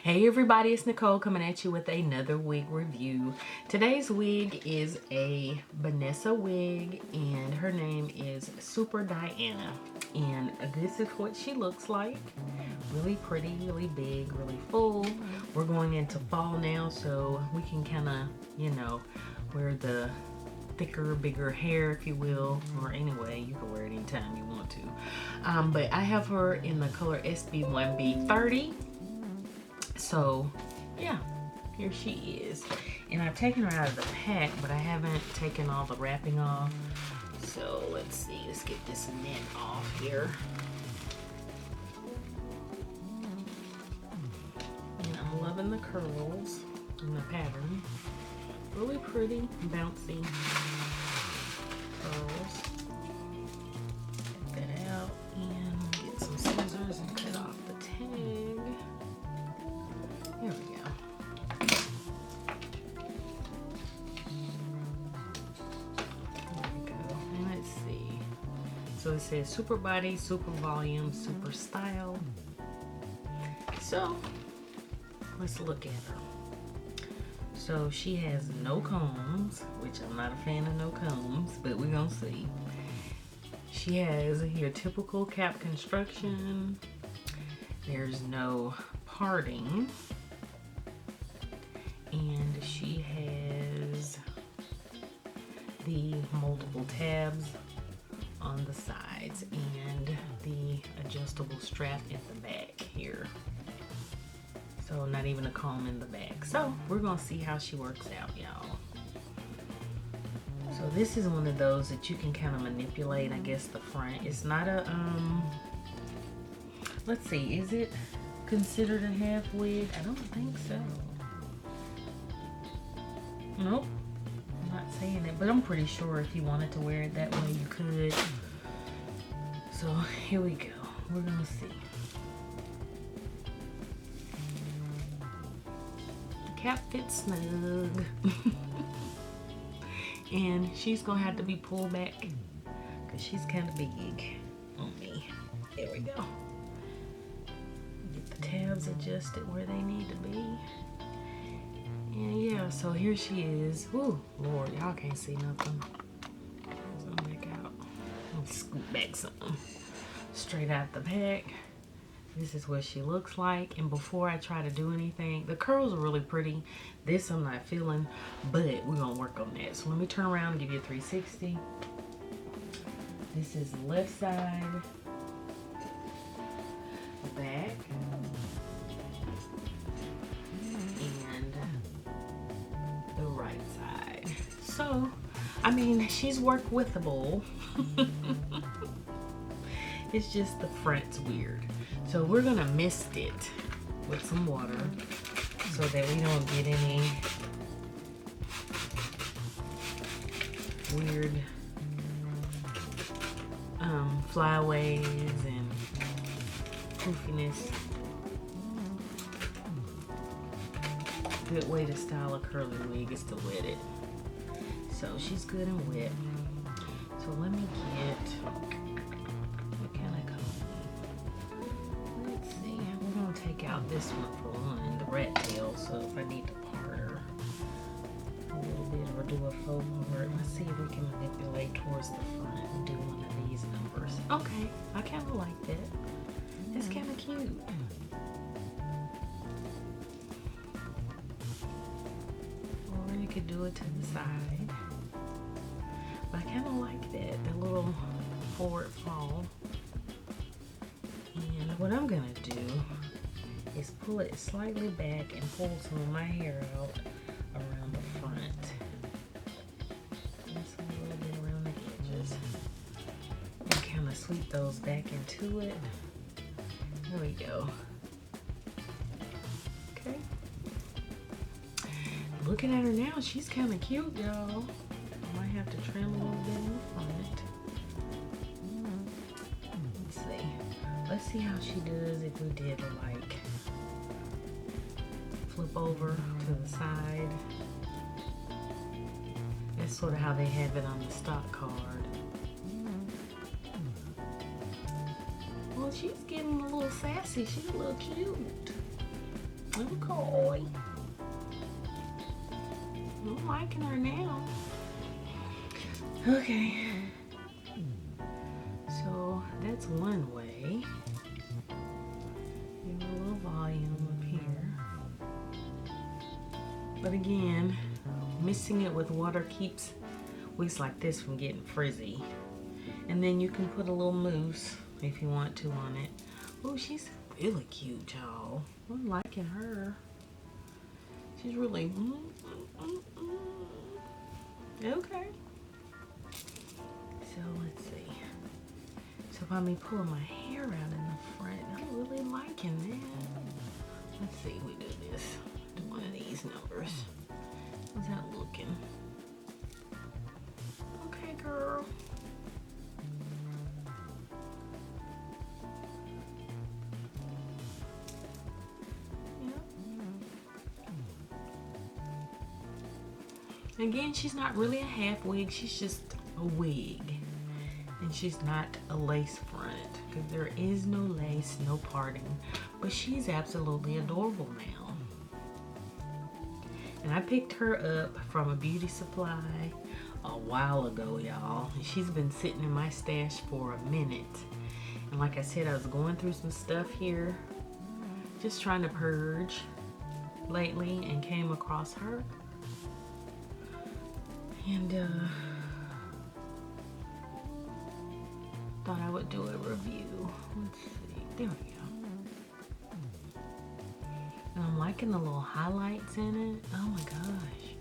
Hey everybody, it's Nicole coming at you with another wig review. Today's wig is a Vanessa wig and her name is Super Diana. And this is what she looks like. Really pretty, really big, really full. We're going into fall now, so we can kind of, wear the thicker, bigger hair, if you will. Or anyway, you can wear it anytime you want to. But I have her in the color SB1B30. So yeah, here she is. And I've taken her out of the pack, but I haven't taken all the wrapping off. So let's see, let's get this net off here. And I'm loving the curls and the pattern. Really pretty, bouncy curls. Take that out and get some scissors and cut off the tag. There we go. There we go. And let's see. So it says super body, super volume, super style. So let's look at her. So she has no combs, which I'm not a fan of no combs, but we're gonna see. She has your typical cap construction. There's no parting. And she has the multiple tabs on the sides and the adjustable strap at the back here. So not even a comb in the back. So we're gonna see how she works out, y'all. So this is one of those that you can kind of manipulate, I guess, the front. It's not a, let's see, is it considered a half wig? I don't think so. Nope, I'm not saying it, but I'm pretty sure if you wanted to wear it that way, you could. So here we go. We're gonna see. The cap fits snug. And she's gonna have to be pulled back because she's kind of big on me. There we go. Get the tabs adjusted where they need to be. And yeah, so here she is. Ooh, Lord, y'all can't see nothing. So I'm back out. I'll scoot back something. Straight out the pack. This is what she looks like. And before I try to do anything, the curls are really pretty. This I'm not feeling, but we're gonna work on that. So let me turn around and give you a 360. This is the left side, the back, and the right side. So, I mean, she's work withable. It's just the front's weird. So we're gonna mist it with some water so that we don't get any weird flyaways and poofiness. Good way to style a curly wig is to wet it. So she's good and wet. So let me get, what kind of comb? Let's see, we're gonna take out this one for one, the rat tail. So if I need to part her a little bit or do a faux part, let's see if we can manipulate towards the front and do one of these numbers. Okay, I kind of like that. It's kind of cute. Or you could do it to the side. But I kind of like that little forward fall. And what I'm gonna do is pull it slightly back and pull some of my hair out around the front. Just a little bit around the edges. And kind of sweep those back into it. There we go. Okay. Looking at her now, she's kind of cute, y'all. I might have to trim a little bit in the front. Let's see. Let's see how she does if we did like flip over to the side. That's sort of how they have it on the stock card. Well, she's getting a little sassy. She's a little cute. Okay. I'm liking her now. Okay. So that's one way. Give a little volume up here. But again, mixing it with water keeps wigs like this from getting frizzy. And then you can put a little mousse if you want to on it. Oh, she's really cute, y'all. I'm liking her. She's really okay. So let's see. So by me pulling my hair out in the front, I'm really liking that. Let's see, we do this. Do one of these numbers. How's that looking? Okay, girl. Again, she's not really a half wig, she's just a wig. And she's not a lace front, because there is no lace, no parting. But she's absolutely adorable now. And I picked her up from a beauty supply a while ago, y'all. She's been sitting in my stash for a minute. And like I said, I was going through some stuff here, just trying to purge lately, and came across her. And thought I would do a review. Let's see. There we go. And I'm liking the little highlights in it. Oh my gosh.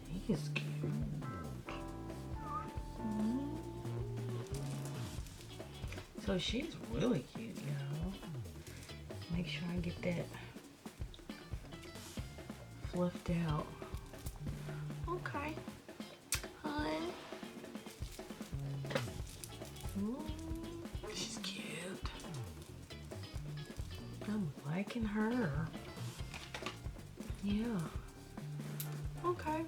He is cute. So she's really cute, y'all. Make sure I get that fluffed out. Okay. She's cute. I'm liking her. Yeah. Okay.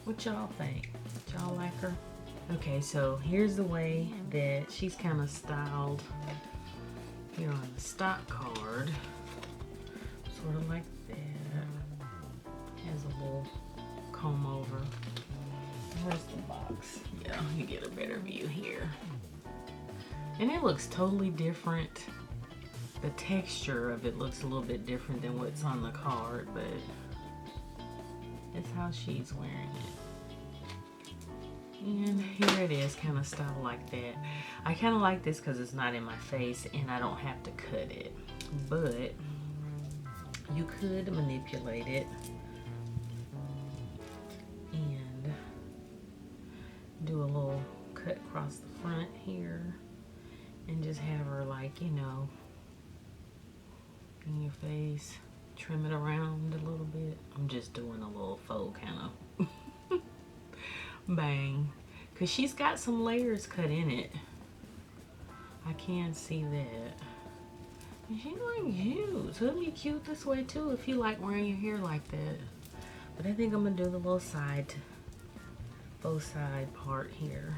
What y'all think? Y'all like her? Okay, so here's the way that she's kind of styled here on the stock card. Sort of like that. Has a little comb over. Where's the box? Yeah, you get a better view here. And it looks totally different. The texture of it looks a little bit different than what's on the card, but it's how she's wearing it. And here it is, kind of styled like that. I kind of like this because it's not in my face and I don't have to cut it. But you could manipulate it and do a little cut across the front here and just have her, like, you know, in your face, trim it around a little bit. I'm just doing a little faux kind of bang, because she's got some layers cut in it. I can see that. And she's like cute, so it'd be cute this way too if you like wearing your hair like that. But I think I'm gonna do the little side, both side part here.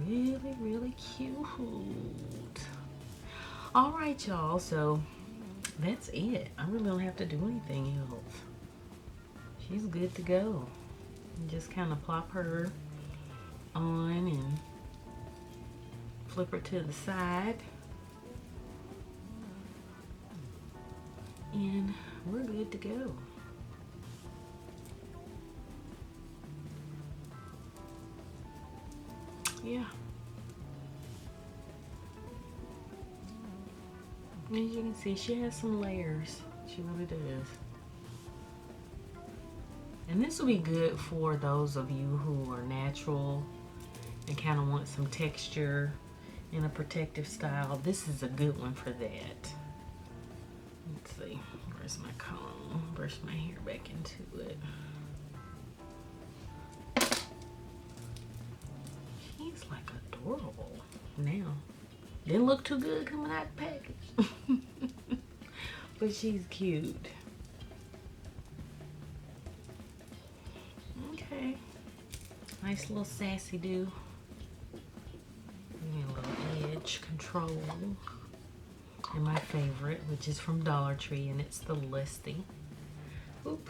Really, really cute. All right, y'all, so that's it. I really don't have to do anything else. She's good to go. Just kind of plop her on and flip her to the side. And we're good to go. Yeah. As you can see, she has some layers. She really does. And this will be good for those of you who are natural and kind of want some texture in a protective style. This is a good one for that. Let's see, where's my comb? Brush my hair back into it. She's like adorable now. Didn't look too good coming out the package. But she's cute. Okay. Nice little sassy do. Give me a little edge control. and my favorite, which is from Dollar Tree, and it's the Lusty. Oop.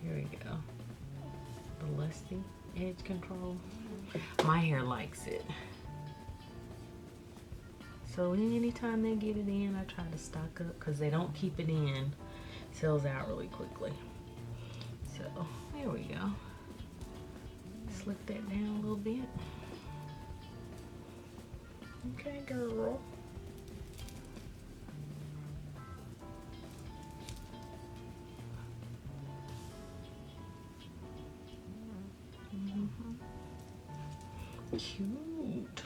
Here we go. The Lusty edge control. My hair likes it. So anytime they get it in, I try to stock up because they don't keep it in. It sells out really quickly. So there we go. Slick that down a little bit. Okay, girl. Cute.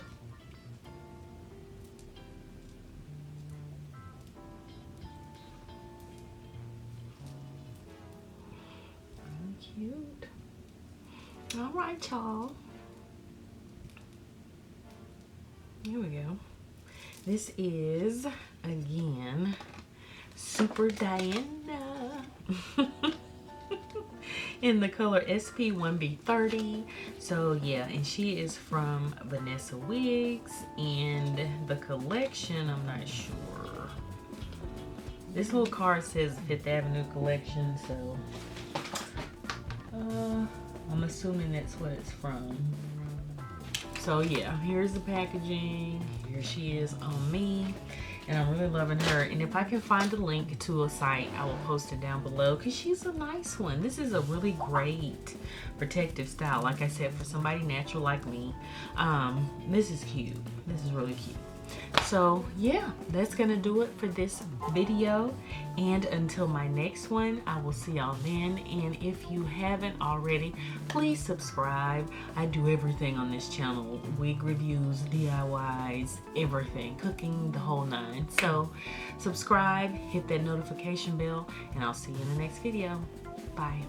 Cute. All right, y'all. Here we go. This is, again, Super Diana. In the color SP1B30. So yeah, and she is from Vanessa Wigs, and the collection, I'm not sure. This little card says Fifth Avenue collection, so I'm assuming that's what it's from. So yeah, here's the packaging. Here she is on me. And I'm really loving her. And if I can find a link to a site, I will post it down below because she's a nice one. This is a really great protective style. Like I said, for somebody natural like me, this is cute. This is really cute. So yeah, that's gonna do it for this video, and until my next one, I will see y'all then. And if you haven't already, please subscribe. I do everything on this channel: wig reviews, DIYs, everything, cooking, the whole nine. So subscribe, hit that notification bell, and I'll see you in the next video. Bye.